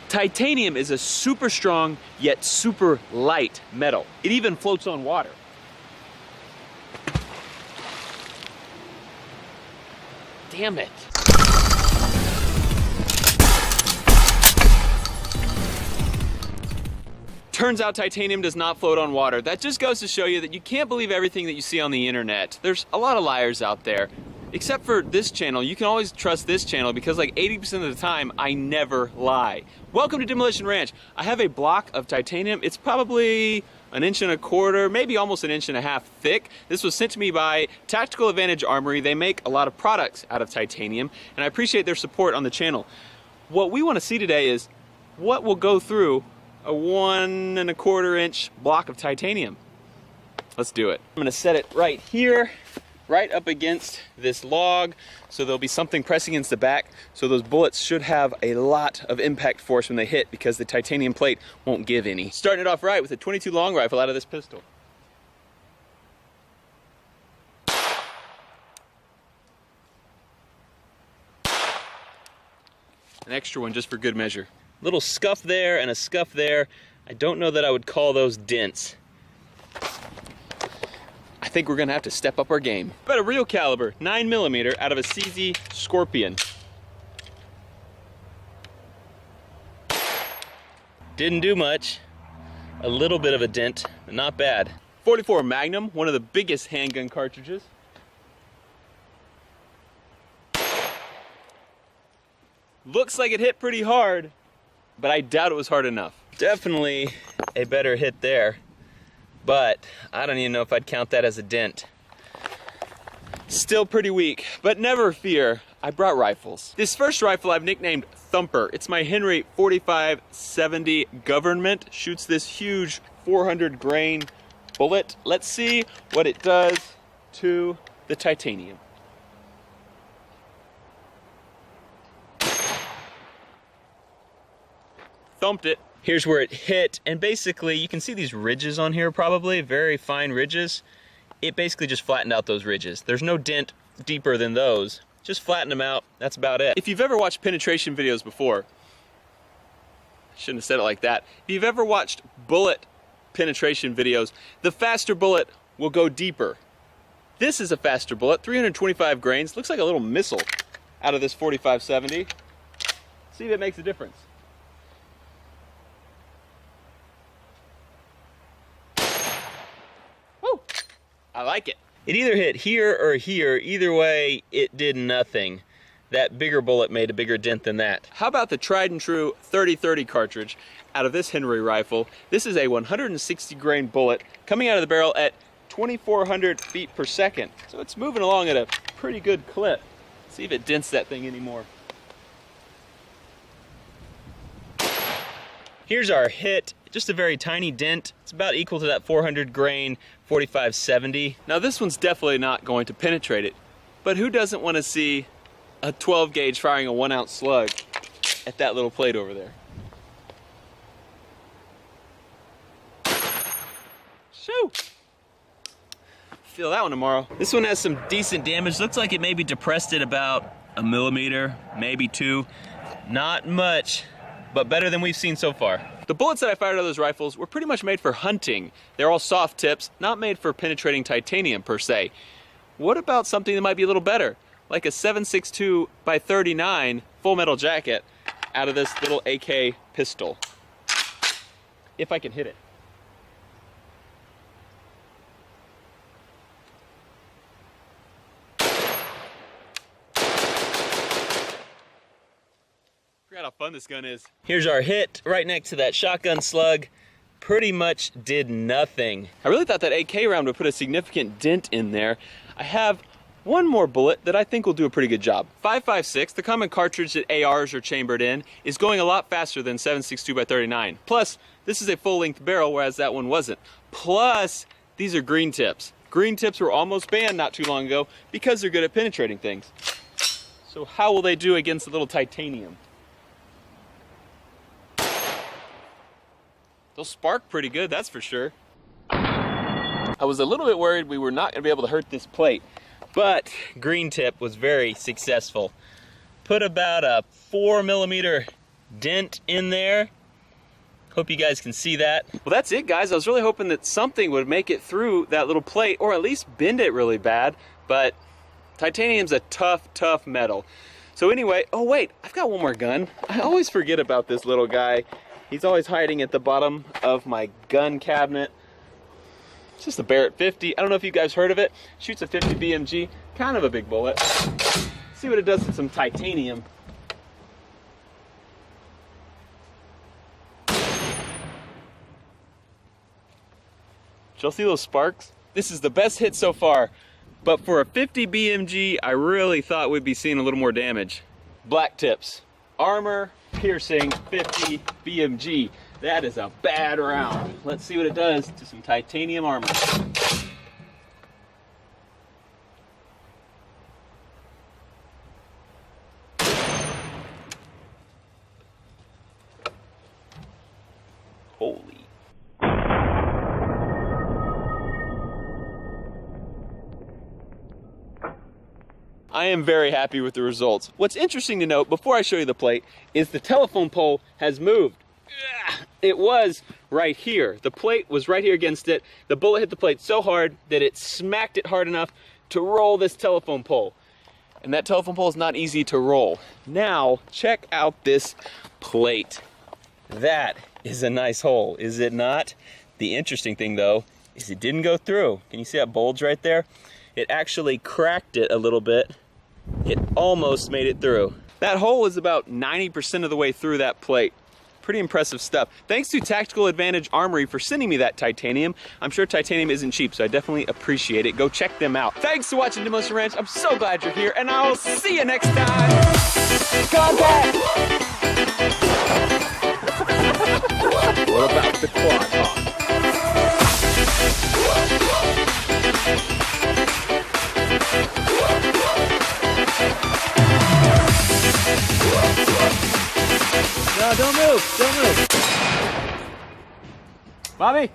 Titanium is a super strong yet super light metal. It even floats on water. Damn it. Turns out titanium does not float on water. That just goes to show you that you can't believe everything that you see on the internet. There's a lot of liars out there. Except for this channel, you can always trust this channel because like 80% of the time, I never lie. Welcome to Demolition Ranch. I have a block of titanium. It's probably 1.25 inches, maybe almost 1.5 inches thick. This was sent to me by Tactical Advantage Armory. They make a lot of products out of titanium, and I appreciate their support on the channel. What we want to see today is what will go through a 1.25 inch block of titanium. Let's do it. I'm gonna set it right here, right up against this log, so there'll be something pressing against the back, so those bullets should have a lot of impact force when they hit because the titanium plate won't give any. Starting it off right with a .22 long rifle out of this pistol. An extra one just for good measure. Little scuff there and a scuff there. I don't know that I would call those dents. I think we're gonna have to step up our game. But a real caliber, 9mm out of a CZ Scorpion. Didn't do much. A little bit of a dent, but not bad. 44 Magnum, one of the biggest handgun cartridges. Looks like it hit pretty hard, but I doubt it was hard enough. Definitely a better hit there, but I don't even know if I'd count that as a dent. Still pretty weak, but never fear, I brought rifles. This first rifle I've nicknamed Thumper. It's my Henry 4570 Government. Shoots this huge 400 grain bullet. Let's see what it does to the titanium. Thumped it. Here's where it hit, and basically you can see these ridges on here, probably very fine ridges. It basically just flattened out those ridges. There's no dent deeper than those. Just flatten them out, that's about it. If you've ever watched penetration videos before, I shouldn't have said it like that. If you've ever watched bullet penetration videos, the faster bullet will go deeper. This is a faster bullet, 325 grains, looks like a little missile out of this 4570. See if it makes a difference. I like it. It either hit here or here. Either way, it did nothing. That bigger bullet made a bigger dent than that. How about the tried and true 30-30 cartridge out of this Henry rifle? This is a 160 grain bullet coming out of the barrel at 2,400 feet per second. So it's moving along at a pretty good clip. Let's see if it dents that thing anymore. Here's our hit. Just a very tiny dent. It's about equal to that 400 grain 4570. Now this one's definitely not going to penetrate it, but who doesn't want to see a 12 gauge firing a 1 ounce slug at that little plate over there? Shoo! Feel that one tomorrow. This one has some decent damage. Looks like it maybe depressed it about 1 millimeter, maybe 2. Not much, but better than we've seen so far. The bullets that I fired out of those rifles were pretty much made for hunting. They're all soft tips, not made for penetrating titanium per se. What about something that might be a little better? Like a 7.62 by 39 full metal jacket out of this little AK pistol. If I can hit it. Forgot how fun this gun is. Here's our hit right next to that shotgun slug. Pretty much did nothing. I really thought that AK round would put a significant dent in there. I have one more bullet that I think will do a pretty good job. 5.56, the common cartridge that ARs are chambered in, is going a lot faster than 7.62 by 39. Plus, this is a full-length barrel, whereas that one wasn't. Plus, these are green tips. Green tips were almost banned not too long ago because they're good at penetrating things. So how will they do against the little titanium? They'll spark pretty good, that's for sure. I was a little bit worried we were not going to be able to hurt this plate, but green tip was very successful. Put about a 4 millimeter dent in there. Hope you guys can see that. Well, that's it, guys. I was really hoping that something would make it through that little plate, or at least bend it really bad, but titanium's a tough, tough metal. So anyway, oh wait, I've got one more gun. I always forget about this little guy. He's always hiding at the bottom of my gun cabinet. It's just a Barrett 50. I don't know if you guys heard of it. Shoots a 50 BMG, kind of a big bullet. See what it does to some titanium. Did y'all see those sparks? This is the best hit so far, but for a 50 BMG, I really thought we'd be seeing a little more damage. Black tips, armor, piercing, 50 BMG. That is a bad round. Let's see what it does to some titanium armor. Holy. I am very happy with the results. What's interesting to note, before I show you the plate, is the telephone pole has moved. It was right here. The plate was right here against it. The bullet hit the plate so hard that it smacked it hard enough to roll this telephone pole. And that telephone pole is not easy to roll. Now, check out this plate. That is a nice hole, is it not? The interesting thing though, is it didn't go through. Can you see that bulge right there? It actually cracked it a little bit. It almost made it through. That hole is about 90% of the way through that plate. Pretty impressive stuff. Thanks to Tactical Advantage Armory for sending me that titanium. I'm sure titanium isn't cheap, so I definitely appreciate it. Go check them out. Thanks for watching Demolition Ranch. I'm so glad you're here, and I'll see you next time. Contact! What about the quad hawk? No, don't move, don't move. Bobby?